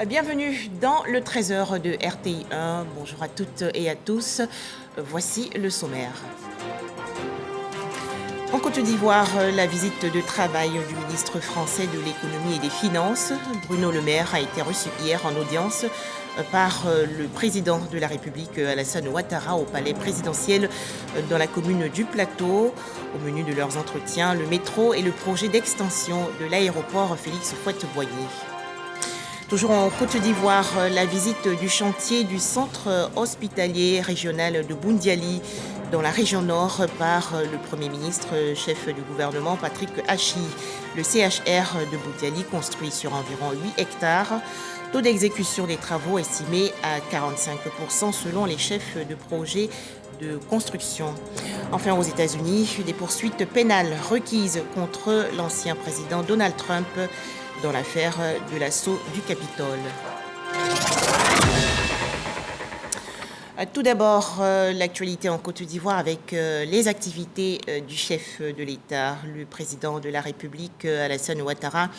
Bienvenue dans le 13h de RTI1. Bonjour à toutes et à tous. Voici le sommaire. En Côte d'Ivoire, la visite de travail du ministre français de l'économie et des finances, Bruno Le Maire, a été reçu hier en audience par le président de la République, Alassane Ouattara, au palais présidentiel dans la commune du Plateau. Au menu de leurs entretiens, le métro et le projet d'extension de l'aéroport Félix Houphouët-Boigny. Toujours en Côte d'Ivoire, la visite du chantier du centre hospitalier régional de Boundiali dans la région nord par le Premier ministre, chef du gouvernement Patrick Hachi. Le CHR de Boundiali construit sur environ 8 hectares. Taux d'exécution des travaux estimé à 45% selon les chefs de projet de construction. Enfin, aux États-Unis, des poursuites pénales requises contre l'ancien président Donald Trump dans l'affaire de l'assaut du Capitole. Tout d'abord, l'actualité en Côte d'Ivoire avec les activités du chef de l'État. Le président de la République, Alassane Ouattara,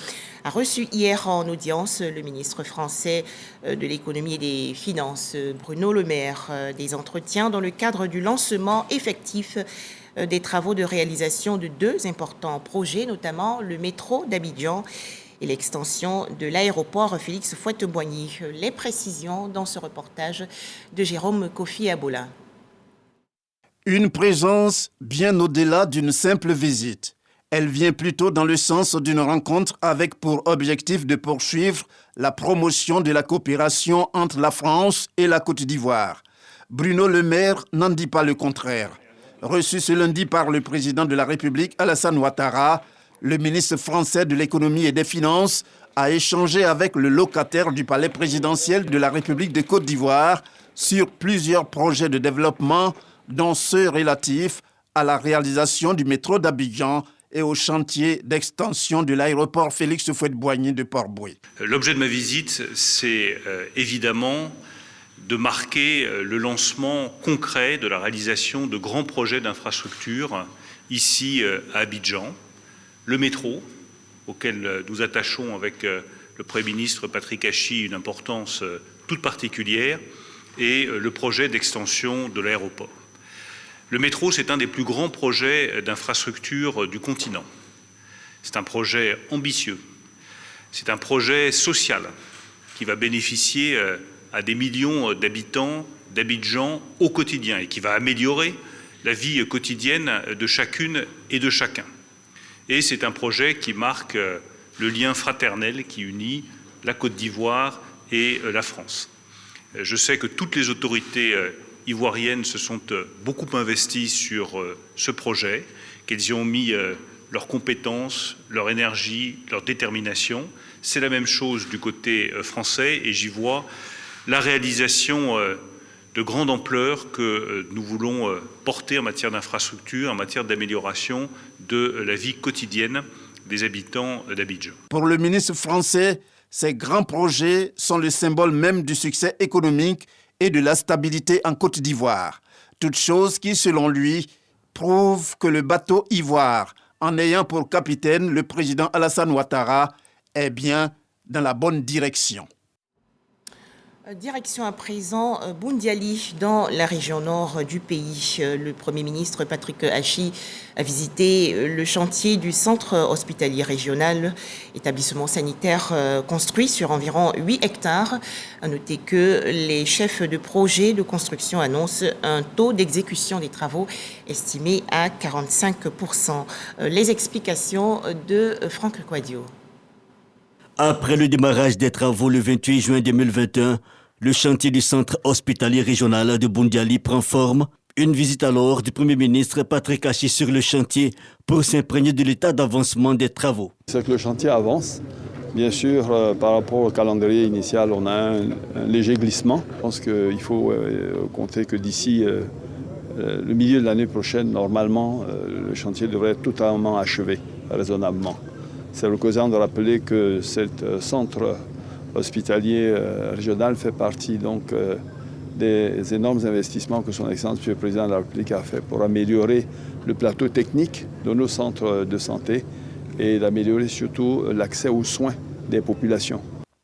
a reçu hier en audience le ministre français de l'économie et des finances, Bruno Le Maire. Des entretiens dans le cadre du lancement effectif des travaux de réalisation de deux importants projets, notamment le métro d'Abidjan et l'extension de l'aéroport Félix Houphouët-Boigny. Les précisions dans ce reportage de Jérôme Kofi Abola. Une présence bien au-delà d'une simple visite. Elle vient plutôt dans le sens d'une rencontre avec pour objectif de poursuivre la promotion de la coopération entre la France et la Côte d'Ivoire. Bruno Le Maire n'en dit pas le contraire. Reçu ce lundi par le président de la République, Alassane Ouattara, le ministre français de l'économie et des finances a échangé avec le locataire du palais présidentiel de la République de Côte d'Ivoire sur plusieurs projets de développement, dont ceux relatifs à la réalisation du métro d'Abidjan et au chantier d'extension de l'aéroport Félix Houphouët-Boigny de Port-Bouët. L'objet de ma visite, c'est évidemment de marquer le lancement concret de la réalisation de grands projets d'infrastructure ici à Abidjan. Le métro, auquel nous attachons avec le Premier ministre Patrick Hachi une importance toute particulière, et le projet d'extension de l'aéroport. Le métro, c'est un des plus grands projets d'infrastructure du continent. C'est un projet ambitieux. C'est un projet social qui va bénéficier à des millions d'habitants d'Abidjan au quotidien et qui va améliorer la vie quotidienne de chacune et de chacun. Et c'est un projet qui marque le lien fraternel qui unit la Côte d'Ivoire et la France. Je sais que toutes les autorités ivoiriennes se sont beaucoup investies sur ce projet, qu'elles y ont mis leurs compétences, leur énergie, leur détermination. C'est la même chose du côté français et j'y vois la réalisation de grande ampleur que nous voulons porter en matière d'infrastructure, en matière d'amélioration de la vie quotidienne des habitants d'Abidjan. Pour le ministre français, ces grands projets sont le symbole même du succès économique et de la stabilité en Côte d'Ivoire. Toute chose qui, selon lui, prouve que le bateau Ivoire, en ayant pour capitaine le président Alassane Ouattara, est bien dans la bonne direction. Direction à présent Boundiali, dans la région nord du pays. Le Premier ministre Patrick Hachi a visité le chantier du centre hospitalier régional, établissement sanitaire construit sur environ 8 hectares. À noter que les chefs de projet de construction annoncent un taux d'exécution des travaux estimé à 45%. Les explications de Franck Quadio. Après le démarrage des travaux le 28 juin 2021, le chantier du centre hospitalier régional de Boundiali prend forme. Une visite alors du Premier ministre Patrick Hachi sur le chantier pour s'imprégner de l'état d'avancement des travaux. C'est que le chantier avance. Bien sûr, par rapport au calendrier initial, on a un léger glissement. Je pense qu'il faut compter que d'ici le milieu de l'année prochaine, normalement, le chantier devrait être totalement achevé, raisonnablement. C'est l'occasion de rappeler que ce centre hospitalier régional fait partie donc des énormes investissements que son Excellence M. le Président de la République a fait pour améliorer le plateau technique de nos centres de santé et d'améliorer surtout l'accès aux soins des populations.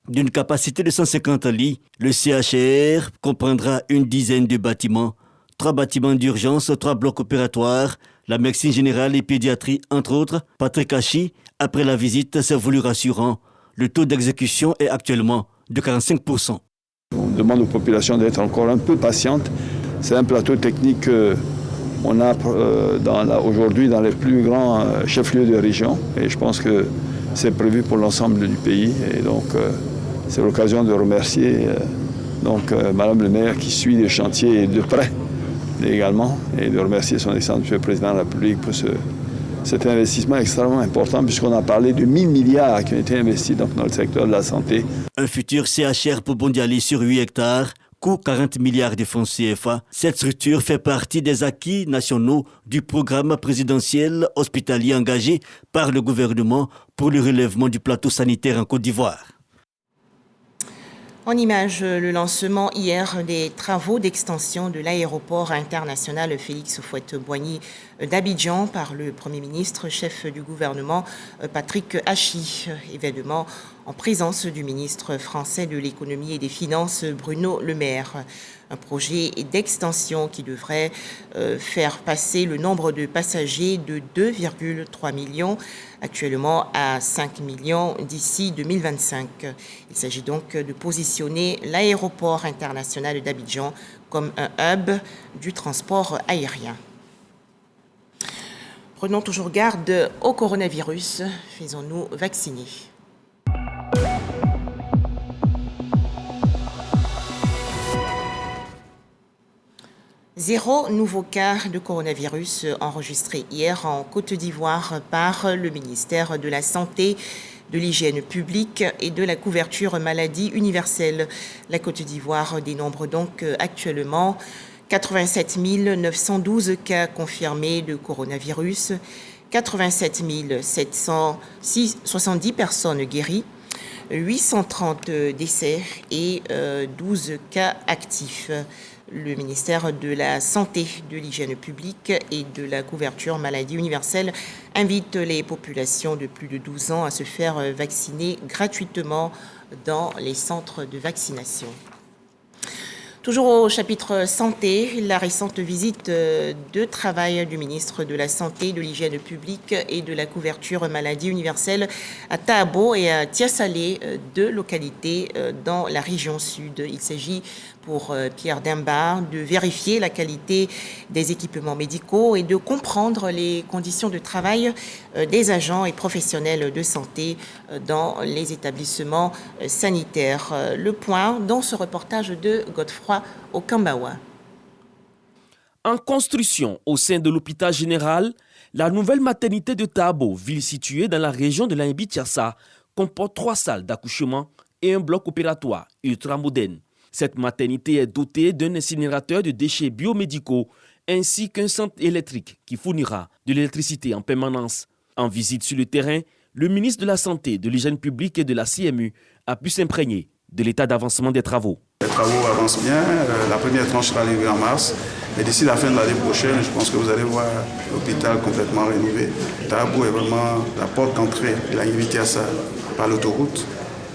D'une capacité de 150 lits, le CHR comprendra une dizaine de bâtiments, 3 bâtiments d'urgence, 3 blocs opératoires, la médecine générale et pédiatrie, entre autres. Patrick Hachi, après la visite, s'est voulu rassurant. Le taux d'exécution est actuellement de 45%. On demande aux populations d'être encore un peu patientes. C'est un plateau technique qu'on a aujourd'hui dans les plus grands chefs-lieux de région. Et je pense que c'est prévu pour l'ensemble du pays. Et donc, c'est l'occasion de remercier Madame le maire qui suit les chantiers de près également. Et de remercier son Excellence Monsieur le Président de la République pour cet investissement extrêmement important, puisqu'on a parlé de 1000 milliards qui ont été investis dans le secteur de la santé. Un futur CHR pour Bondiali sur 8 hectares, coût 40 milliards de francs CFA. Cette structure fait partie des acquis nationaux du programme présidentiel hospitalier engagé par le gouvernement pour le relèvement du plateau sanitaire en Côte d'Ivoire. En image, le lancement hier des travaux d'extension de l'aéroport international Félix Houphouët-Boigny d'Abidjan par le Premier ministre, chef du gouvernement Patrick Hachi. Événement en présence du ministre français de l'économie et des finances Bruno Le Maire. Un projet d'extension qui devrait faire passer le nombre de passagers de 2,3 millions actuellement à 5 millions d'ici 2025. Il s'agit donc de positionner l'aéroport international d'Abidjan comme un hub du transport aérien. Prenons toujours garde au coronavirus. Faisons-nous vacciner. Zéro nouveau cas de coronavirus enregistré hier en Côte d'Ivoire par le ministère de la Santé, de l'Hygiène publique et de la couverture maladie universelle. La Côte d'Ivoire dénombre donc actuellement 87 912 cas confirmés de coronavirus, 87 770 personnes guéries, 830 décès et 12 cas actifs. Le ministère de la Santé, de l'Hygiène publique et de la couverture maladie universelle invite les populations de plus de 12 ans à se faire vacciner gratuitement dans les centres de vaccination. Toujours au chapitre santé, la récente visite de travail du ministre de la Santé, de l'Hygiène publique et de la couverture maladie universelle à Tahabo et à Tiasalé, deux localités dans la région sud. Il s'agit pour Pierre Demba de vérifier la qualité des équipements médicaux et de comprendre les conditions de travail des agents et professionnels de santé dans les établissements sanitaires. Le point dans ce reportage de Godefroy Okambawa. En construction au sein de l'hôpital général, la nouvelle maternité de Tahabo, ville située dans la région de l'Ambi-Tiassa, comporte 3 salles d'accouchement et un bloc opératoire ultramoderne. Cette maternité est dotée d'un incinérateur de déchets biomédicaux ainsi qu'un centre électrique qui fournira de l'électricité en permanence. En visite sur le terrain, le ministre de la Santé, de l'Hygiène publique et de la CMU a pu s'imprégner de l'état d'avancement des travaux. Les travaux avancent bien, la première tranche sera livrée en mars. Et d'ici la fin de l'année prochaine, je pense que vous allez voir l'hôpital complètement rénové. Tahabo est vraiment la porte d'entrée de la Ambi-Tiassa par l'autoroute.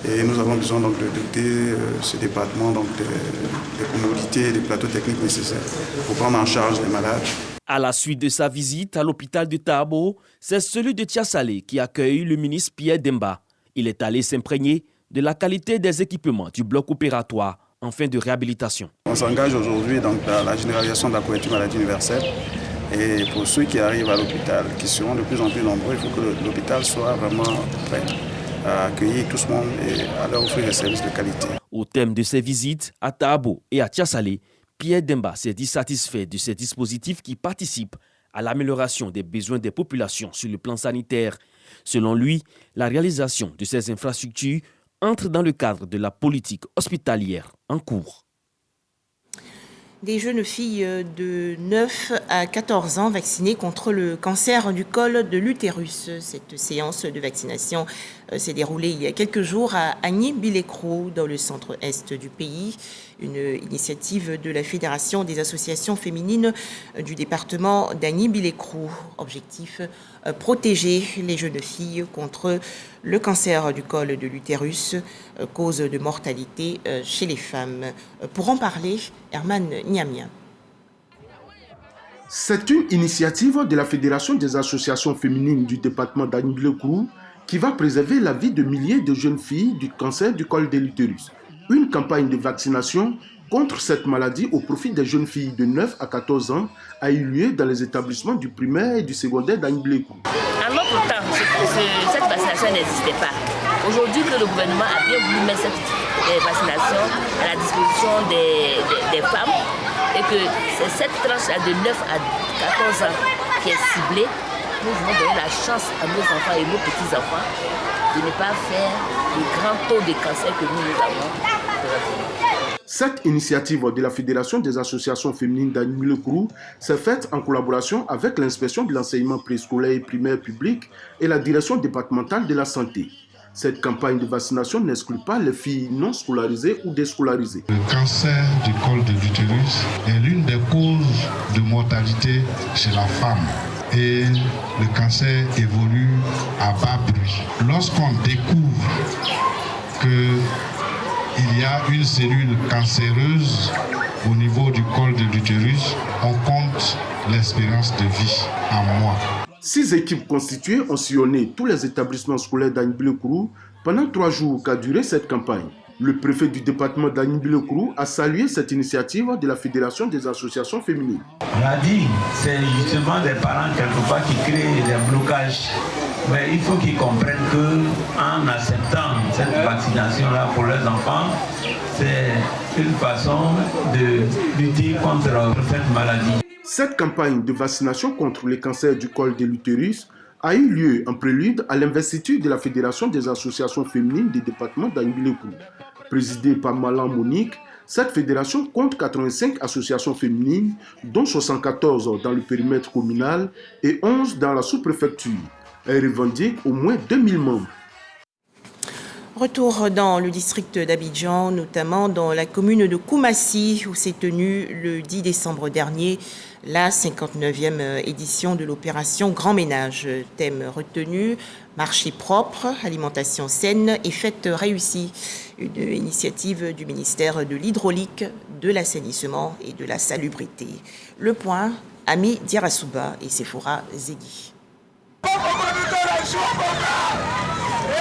Et nous avons besoin donc de doter ce département donc des commodités et des plateaux techniques nécessaires pour prendre en charge les malades. À la suite de sa visite à l'hôpital de Tahabo, c'est celui de Tiasalé qui accueille le ministre Pierre Demba. Il est allé s'imprégner de la qualité des équipements du bloc opératoire en fin de réhabilitation. On s'engage aujourd'hui dans la généralisation de la couverture maladie universelle. Et pour ceux qui arrivent à l'hôpital, qui seront de plus en plus nombreux, il faut que l'hôpital soit vraiment prêt à accueillir tout ce monde et à leur offrir des services de qualité. Au thème de ces visites à Tahabo et à Tiasalé, Pierre Demba s'est dit satisfait de ces dispositifs qui participent à l'amélioration des besoins des populations sur le plan sanitaire. Selon lui, la réalisation de ces infrastructures entre dans le cadre de la politique hospitalière en cours. Des jeunes filles de 9 à 14 ans vaccinées contre le cancer du col de l'utérus. Cette séance de vaccination s'est déroulée il y a quelques jours à Agny-Bilécrou, dans le centre-est du pays. Une initiative de la Fédération des associations féminines du département d'Agny-Bilécrou. Objectif, protéger les jeunes filles contre le cancer du col de l'utérus, cause de mortalité chez les femmes. Pour en parler, Herman Niamia. C'est une initiative de la Fédération des associations féminines du département d'Anniblé-Kourou qui va préserver la vie de milliers de jeunes filles du cancer du col de l'utérus. Une campagne de vaccination contre cette maladie au profit des jeunes filles de 9 à 14 ans a eu lieu dans les établissements du primaire et du secondaire d'Anniblé-Kourou. En notre temps, cette vaccination n'existait pas. Aujourd'hui que le gouvernement a bien voulu mettre cette vaccination à la disposition des femmes et que c'est cette tranche de 9 à 14 ans qui est ciblée, nous voulons donner la chance à nos enfants et nos petits-enfants de ne pas faire le grand taux de cancer que nous avons. Cette initiative de la Fédération des associations féminines d'Anniblé-Kourou s'est faite en collaboration avec l'inspection de l'enseignement préscolaire et primaire public et la direction départementale de la santé. Cette campagne de vaccination n'exclut pas les filles non scolarisées ou déscolarisées. Le cancer du col de l'utérus est l'une des causes de mortalité chez la femme. Et le cancer évolue à bas bruit. Lorsqu'on découvre qu'il y a une cellule cancéreuse au niveau du col de l'utérus, on compte l'espérance de vie en mois. 6 équipes constituées ont sillonné tous les établissements scolaires d'Anniblé-Kourou pendant 3 jours qu'a duré cette campagne. Le préfet du département d'Anniblé-Kourou a salué cette initiative de la Fédération des associations féminines. Radi, c'est justement des parents quelque part qui créent des blocages. Mais il faut qu'ils comprennent qu'en acceptant cette vaccination-là pour leurs enfants, c'est une façon de lutter contre cette maladie. Cette campagne de vaccination contre le cancer du col de l'utérus a eu lieu en prélude à l'investiture de la Fédération des associations féminines du département d'Anniblé-Kourou. Présidée par Malan Monique, cette fédération compte 85 associations féminines, dont 74 dans le périmètre communal et 11 dans la sous-préfecture. Elle revendique au moins 2000 membres. Retour dans le district d'Abidjan, notamment dans la commune de Koumassi, où s'est tenue le 10 décembre dernier la 59e édition de l'opération Grand Ménage. Thème retenu, marché propre, alimentation saine et fête réussie. Une initiative du ministère de l'Hydraulique, de l'Assainissement et de la Salubrité. Le point, Ami Diarasouba et Sephora Zegui.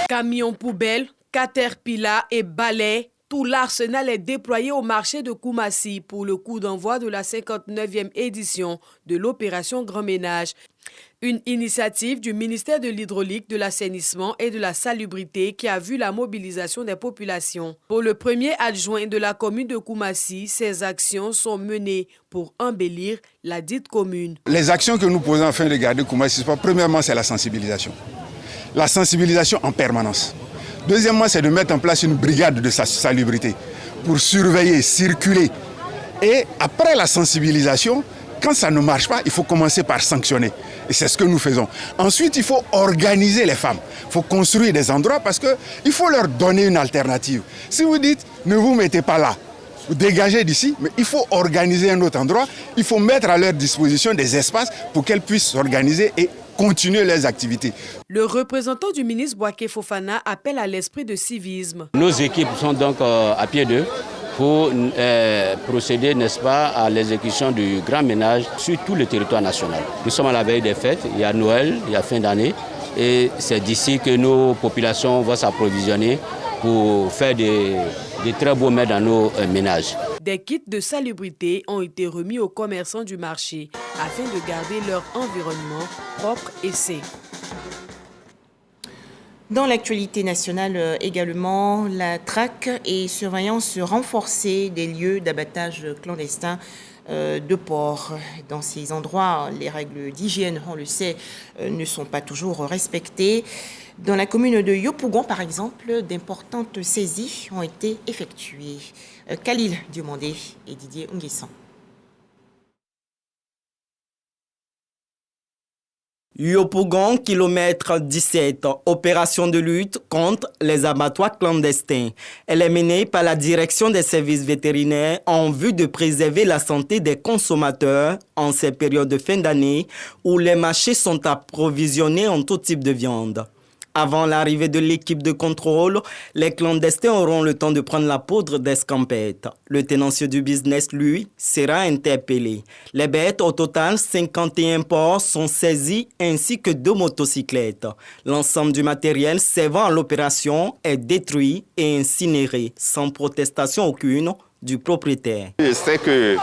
Camions poubelles, Caterpillar et balais, tout l'arsenal est déployé au marché de Koumassi pour le coup d'envoi de la 59e édition de l'opération Grand Ménage. Une initiative du ministère de l'Hydraulique, de l'Assainissement et de la Salubrité qui a vu la mobilisation des populations. Pour le premier adjoint de la commune de Koumassi, ces actions sont menées pour embellir la dite commune. Les actions que nous posons afin de garder Koumassi, premièrement, c'est la sensibilisation. La sensibilisation en permanence. Deuxièmement, c'est de mettre en place une brigade de salubrité pour surveiller, circuler. Et après la sensibilisation, quand ça ne marche pas, il faut commencer par sanctionner. Et c'est ce que nous faisons. Ensuite, il faut organiser les femmes. Il faut construire des endroits parce qu'il faut leur donner une alternative. Si vous dites, ne vous mettez pas là, vous dégagez d'ici, mais il faut organiser un autre endroit. Il faut mettre à leur disposition des espaces pour qu'elles puissent s'organiser et continuer leurs activités. Le représentant du ministre Bouaké Fofana appelle à l'esprit de civisme. Nos équipes sont donc à pied d'eux pour procéder, n'est-ce pas, à l'exécution du grand ménage sur tout le territoire national. Nous sommes à la veille des fêtes, il y a Noël, il y a fin d'année, et c'est d'ici que nos populations vont s'approvisionner pour faire des très beaux mets dans nos ménages. Des kits de salubrité ont été remis aux commerçants du marché afin de garder leur environnement propre et sain. Dans l'actualité nationale également, la traque et surveillance renforcée des lieux d'abattage clandestin de porcs. Dans ces endroits, les règles d'hygiène, on le sait, ne sont pas toujours respectées. Dans la commune de Yopougon, par exemple, d'importantes saisies ont été effectuées. Khalil Diomandé et Didier Nguessan. Yopougon, kilomètre 17, opération de lutte contre les abattoirs clandestins. Elle est menée par la direction des services vétérinaires en vue de préserver la santé des consommateurs en ces périodes de fin d'année où les marchés sont approvisionnés en tout type de viande. Avant l'arrivée de l'équipe de contrôle, les clandestins auront le temps de prendre la poudre d'escampette. Le tenancier du business, lui, sera interpellé. Les bêtes, au total, 51 porcs sont saisis ainsi que 2 motocyclettes. L'ensemble du matériel servant à l'opération est détruit et incinéré, sans protestation aucune du propriétaire. Je sais que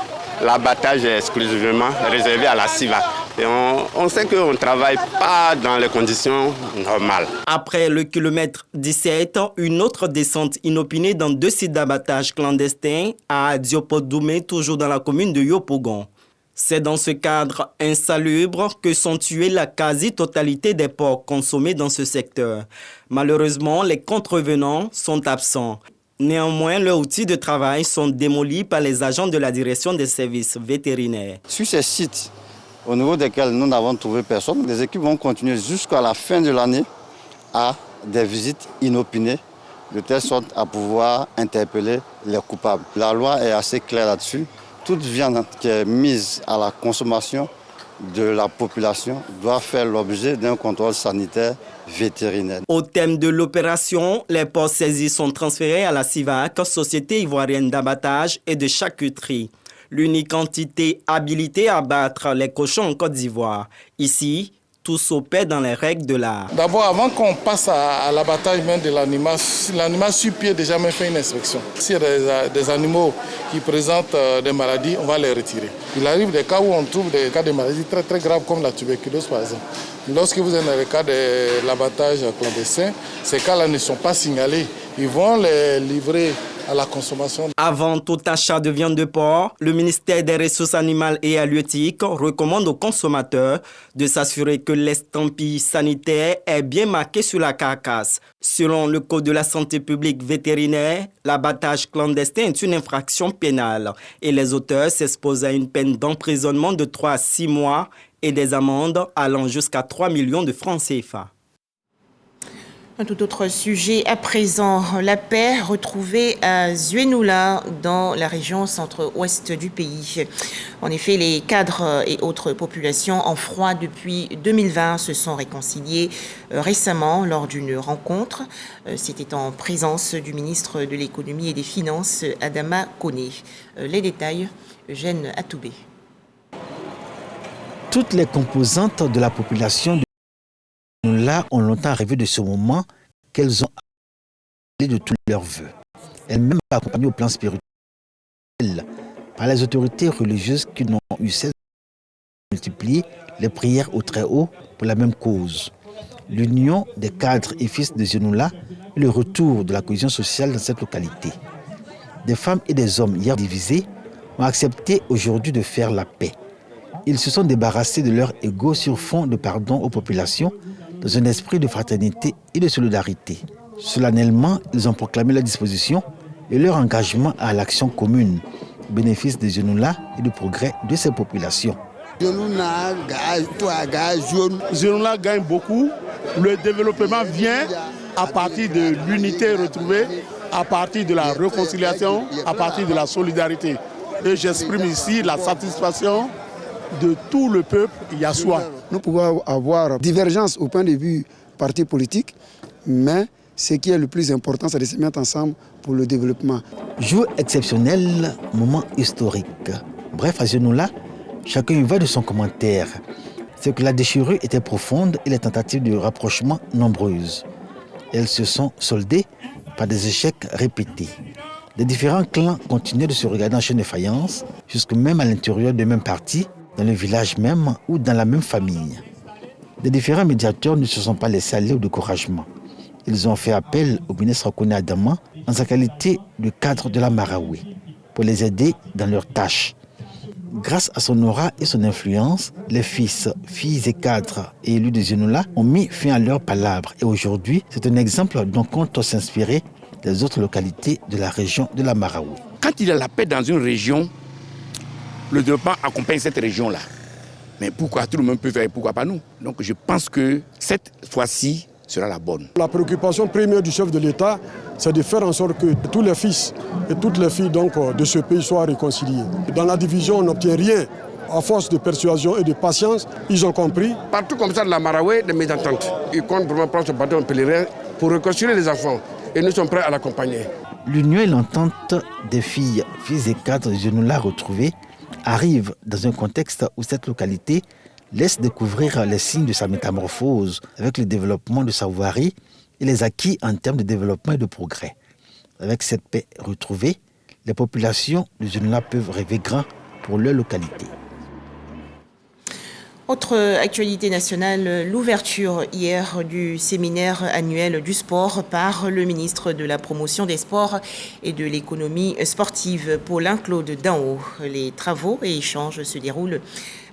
l'abattage est exclusivement réservé à la CIVA. Et on sait qu'on ne travaille pas dans les conditions normales. Après le kilomètre 17, une autre descente inopinée dans 2 sites d'abattage clandestins à Diopodoumé, toujours dans la commune de Yopougon. C'est dans ce cadre insalubre que sont tués la quasi-totalité des porcs consommés dans ce secteur. Malheureusement, les contrevenants sont absents. Néanmoins, leurs outils de travail sont démolis par les agents de la direction des services vétérinaires. Sur ces sites au niveau desquels nous n'avons trouvé personne, les équipes vont continuer jusqu'à la fin de l'année à des visites inopinées, de telle sorte à pouvoir interpeller les coupables. La loi est assez claire là-dessus. Toute viande qui est mise à la consommation de la population doit faire l'objet d'un contrôle sanitaire vétérinaire. Au thème de l'opération, les porcs saisis sont transférés à la CIVAC, Société ivoirienne d'abattage et de charcuterie, l'unique entité habilitée à abattre les cochons en Côte d'Ivoire. Ici, tout s'opère dans les règles de l'art. D'abord, avant qu'on passe à l'abattage même de l'animal, si l'animal sur pied déjà même fait une inspection. S'il y a des animaux qui présentent des maladies, on va les retirer. Il arrive des cas où on trouve des cas de maladies très très graves comme la tuberculose par exemple. Lorsque vous êtes dans le cas de l'abattage clandestin, ces cas-là ne sont pas signalés. Ils vont les livrer à la consommation. Avant tout achat de viande de porc, le ministère des Ressources animales et halieutiques recommande aux consommateurs de s'assurer que l'estampille sanitaire est bien marquée sur la carcasse. Selon le Code de la santé publique vétérinaire, l'abattage clandestin est une infraction pénale et les auteurs s'exposent à une peine d'emprisonnement de 3 à 6 mois et des amendes allant jusqu'à 3 millions de francs CFA. Un tout autre sujet à présent, la paix retrouvée à Zuenoula dans la région centre-ouest du pays. En effet, les cadres et autres populations en froid depuis 2020 se sont réconciliés récemment lors d'une rencontre. C'était en présence du ministre de l'économie et des finances, Adama Koné. Les détails, Eugène Atoubé. Toutes les composantes de la population de Zuenoula ont longtemps rêvé de ce moment qu'elles ont appelé de tous leurs vœux. Elles-mêmes accompagnées au plan spirituel par les autorités religieuses qui n'ont eu cesse de multiplier les prières au Très-Haut pour la même cause. L'union des cadres et fils de Zuenoula et le retour de la cohésion sociale dans cette localité. Des femmes et des hommes hier divisés ont accepté aujourd'hui de faire la paix. Ils se sont débarrassés de leur ego sur fond de pardon aux populations dans un esprit de fraternité et de solidarité. Solennellement, ils ont proclamé leur disposition et leur engagement à l'action commune, au bénéfice des Zuenoula et du progrès de ces populations. Zuenoula gagne beaucoup. Le développement vient à partir de l'unité retrouvée, à partir de la réconciliation, à partir de la solidarité. Et j'exprime ici la satisfaction de tout le peuple yassois. Nous pouvons avoir divergence au point de vue parti politique, mais ce qui est le plus important, c'est de se mettre ensemble pour le développement. Jour exceptionnel, moment historique. Bref, à Zuenoula, chacun y va de son commentaire. C'est que la déchirure était profonde et les tentatives de rapprochement nombreuses. Elles se sont soldées par des échecs répétés. Les différents clans continuaient de se regarder en chaîne de faïence, jusque même à l'intérieur du même parti, dans le village même ou dans la même famille. Les différents médiateurs ne se sont pas laissés aller au découragement. Ils ont fait appel au ministre Koné Adama en sa qualité de cadre de la Marawi pour les aider dans leurs tâches. Grâce à son aura et son influence, les fils, filles et cadres et élus de Zuenoula ont mis fin à leurs palabres et aujourd'hui, c'est un exemple dont compte s'inspirer des autres localités de la région de la Marawi. Quand il y a la paix dans une région, le développement accompagne cette région-là. Mais pourquoi tout le monde peut faire et pourquoi pas nous? Donc je pense que cette fois-ci sera la bonne. La préoccupation première du chef de l'État, c'est de faire en sorte que tous les fils et toutes les filles de ce pays soient réconciliés. Dans la division, on n'obtient rien. À force de persuasion et de patience, ils ont compris. Partout comme ça de la Maraoué, des mésententes. Ils comptent vraiment prendre ce bâton pèlerin pour réconcilier les enfants. Et nous sommes prêts à l'accompagner. L'union et l'entente des filles et cadres Zenoula retrouvés arrive dans un contexte où cette localité laisse découvrir les signes de sa métamorphose avec le développement de sa voirie et les acquis en termes de développement et de progrès. Avec cette paix retrouvée, les populations de Zenoula peuvent rêver grand pour leur localité. Autre actualité nationale, l'ouverture hier du séminaire annuel du sport par le ministre de la Promotion des Sports et de l'économie sportive, Paulin-Claude Danhaut. Les travaux et échanges se déroulent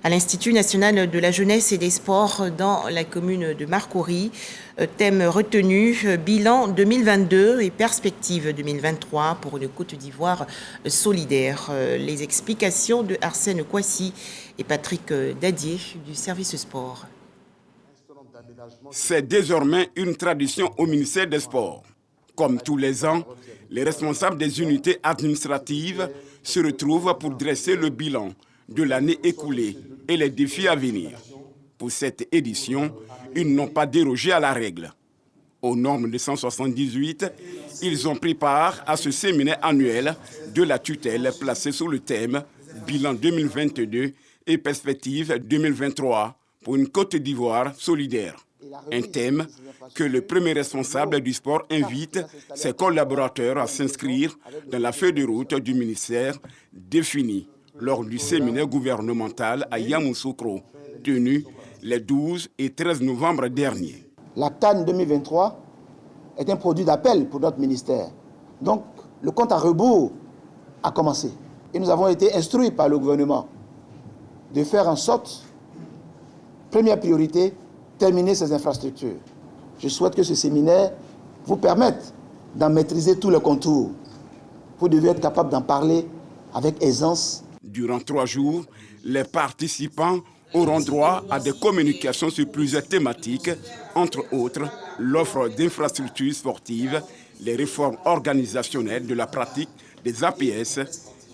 à l'Institut national de la jeunesse et des sports dans la commune de Marcory. Thème retenu, bilan 2022 et perspectives 2023 pour une Côte d'Ivoire solidaire. Les explications de Arsène Kouassi et Patrick Dadier du service sport. C'est désormais une tradition au ministère des Sports. Comme tous les ans, les responsables des unités administratives se retrouvent pour dresser le bilan de l'année écoulée et les défis à venir. Pour cette édition, ils n'ont pas dérogé à la règle. Aux normes de 178, ils ont pris part à ce séminaire annuel de la tutelle placé sous le thème « Bilan 2022 et perspectives 2023 pour une Côte d'Ivoire solidaire ». Un thème que le premier responsable du sport invite ses collaborateurs à s'inscrire dans la feuille de route du ministère définie lors du séminaire gouvernemental à Yamoussoukro, tenu les 12 et 13 novembre derniers. La CAN 2023 est un produit d'appel pour notre ministère. Donc, le compte à rebours a commencé. Et nous avons été instruits par le gouvernement de faire en sorte, première priorité, terminer ces infrastructures. Je souhaite que ce séminaire vous permette d'en maîtriser tous les contours. Vous devez être capable d'en parler avec aisance. Durant 3 jours, les participants auront droit à des communications sur plusieurs thématiques, entre autres l'offre d'infrastructures sportives, les réformes organisationnelles de la pratique des APS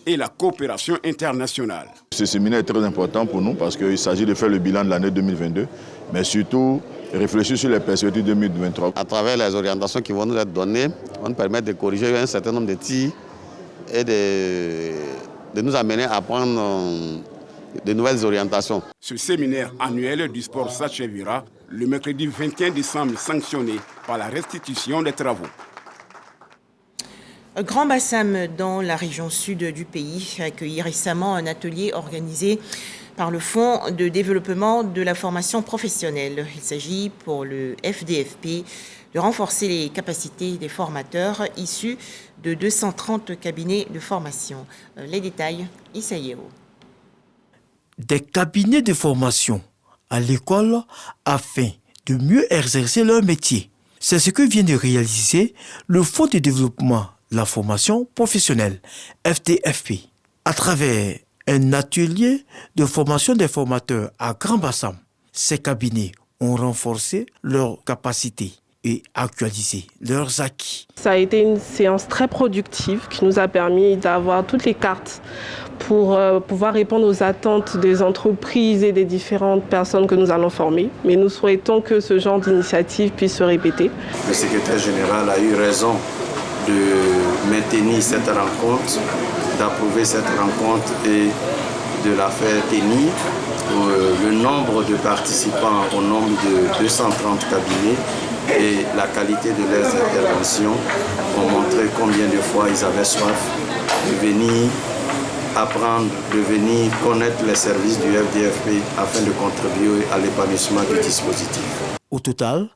et la coopération internationale. Ce séminaire est très important pour nous parce qu'il s'agit de faire le bilan de l'année 2022, mais surtout réfléchir sur les perspectives 2023. À travers les orientations qui vont nous être données, vont nous permettre de corriger un certain nombre de tirs et de nous amener à prendre de nouvelles orientations. Ce séminaire annuel du sport s'achèvera le mercredi 21 décembre, sanctionné par la restitution des travaux. Grand Bassam, dans la région sud du pays, a accueilli récemment un atelier organisé par le Fonds de développement de la formation professionnelle. Il s'agit pour le FDFP de renforcer les capacités des formateurs issus de 230 cabinets de formation. Les détails, Issa Yero. Des cabinets de formation à l'école afin de mieux exercer leur métier. C'est ce que vient de réaliser le Fonds de développement de la formation professionnelle, FDFP, à travers un atelier de formation des formateurs à Grand Bassam. Ces cabinets ont renforcé leurs capacités et actualisé leurs acquis. Ça a été une séance très productive qui nous a permis d'avoir toutes les cartes pour pouvoir répondre aux attentes des entreprises et des différentes personnes que nous allons former. Mais nous souhaitons que ce genre d'initiative puisse se répéter. Le secrétaire général a eu raison de maintenir cette rencontre, d'approuver cette rencontre et de la faire tenir. Le nombre de participants au nombre de 230 cabinets et la qualité de leurs interventions ont montré combien de fois ils avaient soif de venir apprendre, de venir connaître les services du FDFP afin de contribuer à l'épanouissement du dispositif. Au total,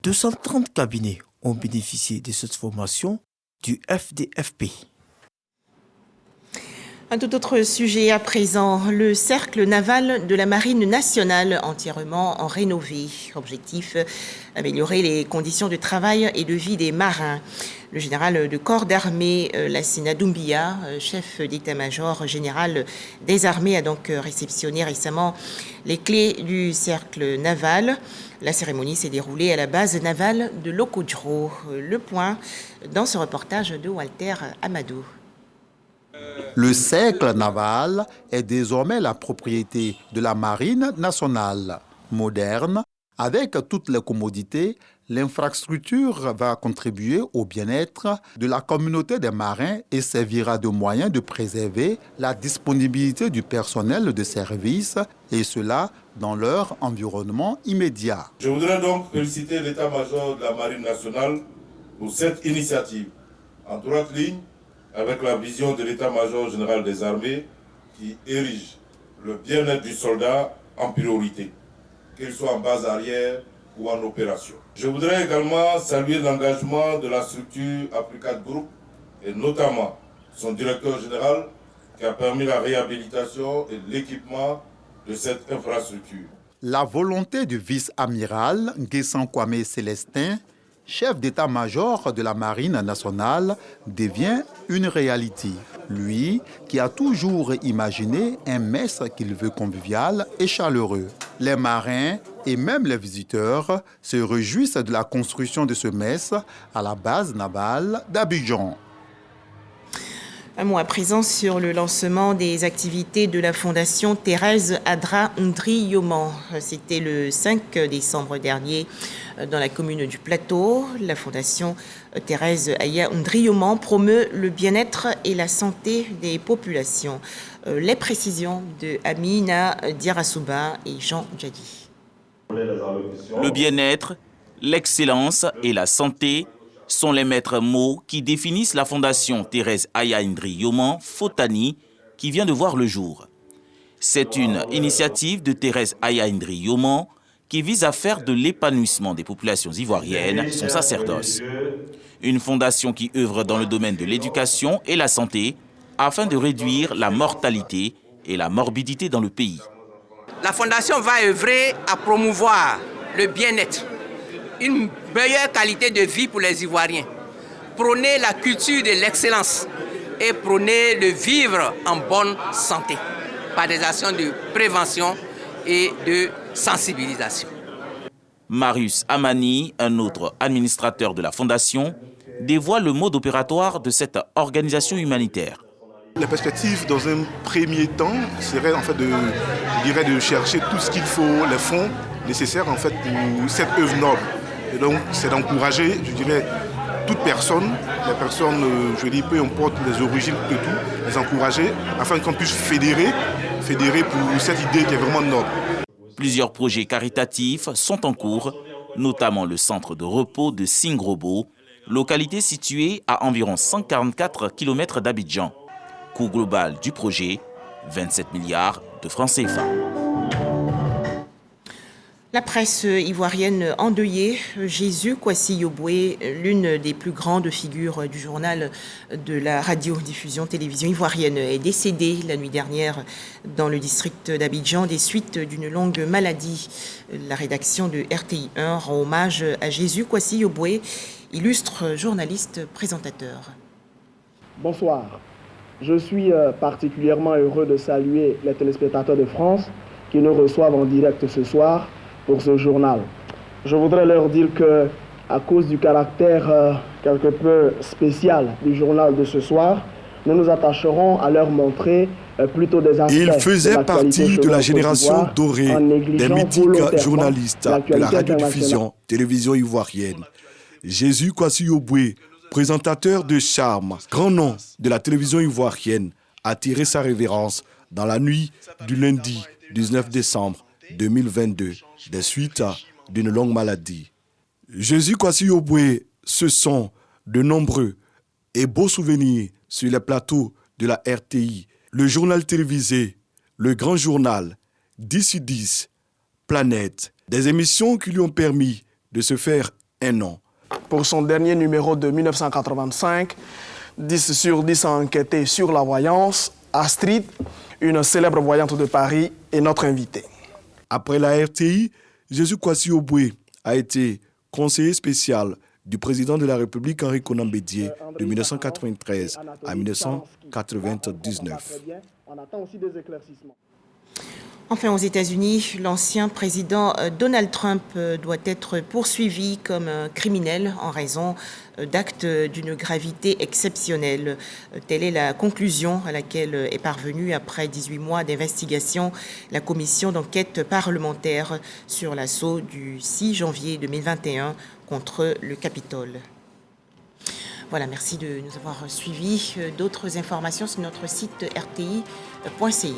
230 cabinets ont bénéficié de cette formation du FDFP. Un tout autre sujet à présent, le cercle naval de la Marine nationale entièrement rénové. Objectif, améliorer les conditions de travail et de vie des marins. Le général de corps d'armée, Lassina Doumbia, chef d'état-major général des armées, a donc réceptionné récemment les clés du cercle naval. La cérémonie s'est déroulée à la base navale de Locodro. Le point dans ce reportage de Walter Amadou. Le cercle naval est désormais la propriété de la Marine nationale. Moderne, avec toutes les commodités, l'infrastructure va contribuer au bien-être de la communauté des marins et servira de moyen de préserver la disponibilité du personnel de service, et cela dans leur environnement immédiat. Je voudrais donc féliciter l'état-major de la Marine nationale pour cette initiative, en droite ligne avec la vision de l'état-major général des armées qui érige le bien-être du soldat en priorité, qu'il soit en base arrière ou en opération. Je voudrais également saluer l'engagement de la structure Africa Group et notamment son directeur général qui a permis la réhabilitation et l'équipement de cette infrastructure. La volonté du vice-amiral Nguessan Kwame Célestin, chef d'état-major de la Marine nationale, devient une réalité. Lui, qui a toujours imaginé un mess qu'il veut convivial et chaleureux. Les marins et même les visiteurs se réjouissent de la construction de ce mess à la base navale d'Abidjan. Un mot à présent sur le lancement des activités de la Fondation Thérèse Adra Ndriyoman. C'était le 5 décembre dernier dans la commune du Plateau. La Fondation Thérèse Aya Ndriyoman promeut le bien-être et la santé des populations. Les précisions de Amina Diarasouba et Jean Djadi. Le bien-être, l'excellence et la santé sont les maîtres mots qui définissent la Fondation Thérèse Aya Ndriyoman Fotani qui vient de voir le jour. C'est une initiative de Thérèse Aya Ndriyoman qui vise à faire de l'épanouissement des populations ivoiriennes son sacerdoce. Une fondation qui œuvre dans le domaine de l'éducation et la santé afin de réduire la mortalité et la morbidité dans le pays. La fondation va œuvrer à promouvoir le bien-être, une meilleure qualité de vie pour les Ivoiriens, prôner la culture de l'excellence et prôner le vivre en bonne santé par des actions de prévention et de sensibilisation. Marius Amani, un autre administrateur de la Fondation, dévoile le mode opératoire de cette organisation humanitaire. La perspective, dans un premier temps, serait en fait de chercher tout ce qu'il faut, les fonds nécessaires en fait pour cette œuvre noble. Et donc, c'est d'encourager, je dirais, toute personne, les personnes, je dis, peu importe les origines de tout, les encourager afin qu'on puisse fédérer pour cette idée qui est vraiment noble. Plusieurs projets caritatifs sont en cours, notamment le centre de repos de Singrobo, localité située à environ 144 km d'Abidjan. Coût global du projet, 27 milliards de francs CFA. La presse ivoirienne endeuillée, Jésus Kwasi Yoboué, l'une des plus grandes figures du journal de la radiodiffusion télévision ivoirienne, est décédée la nuit dernière dans le district d'Abidjan des suites d'une longue maladie. La rédaction de RTI1 rend hommage à Jésus Kwasi Yoboué, illustre journaliste présentateur. Bonsoir. Je suis particulièrement heureux de saluer les téléspectateurs de France qui nous reçoivent en direct ce soir pour ce journal. Je voudrais leur dire que, à cause du caractère quelque peu spécial du journal de ce soir, nous nous attacherons à leur montrer plutôt des aspects. Il faisait partie de la génération dorée des mythiques journalistes de la radiodiffusion télévision ivoirienne. Jésus Kwasi Yoboué, présentateur de charme, grand nom de la télévision ivoirienne, a tiré sa révérence dans la nuit du lundi 19 décembre 2022, des suites d'une longue maladie. Jésus Kwasi Yoboué, ce sont de nombreux et beaux souvenirs sur les plateaux de la RTI, le journal télévisé, le grand journal, 10/10, Planète, des émissions qui lui ont permis de se faire un nom. Pour son dernier numéro de 1985, 10/10 a enquêté sur la voyance Astrid, une célèbre voyante de Paris, est notre invitée. Après la RTI, Jésus Kwasi Oboué a été conseiller spécial du président de la République Henri Konan Bédié de 1993 à 1999. On attend aussi des éclaircissements. Enfin, aux États-Unis, l'ancien président Donald Trump doit être poursuivi comme un criminel en raison d'actes d'une gravité exceptionnelle. Telle est la conclusion à laquelle est parvenue, après 18 mois d'investigation, la commission d'enquête parlementaire sur l'assaut du 6 janvier 2021 contre le Capitole. Voilà, merci de nous avoir suivis. D'autres informations sur notre site rti.ci.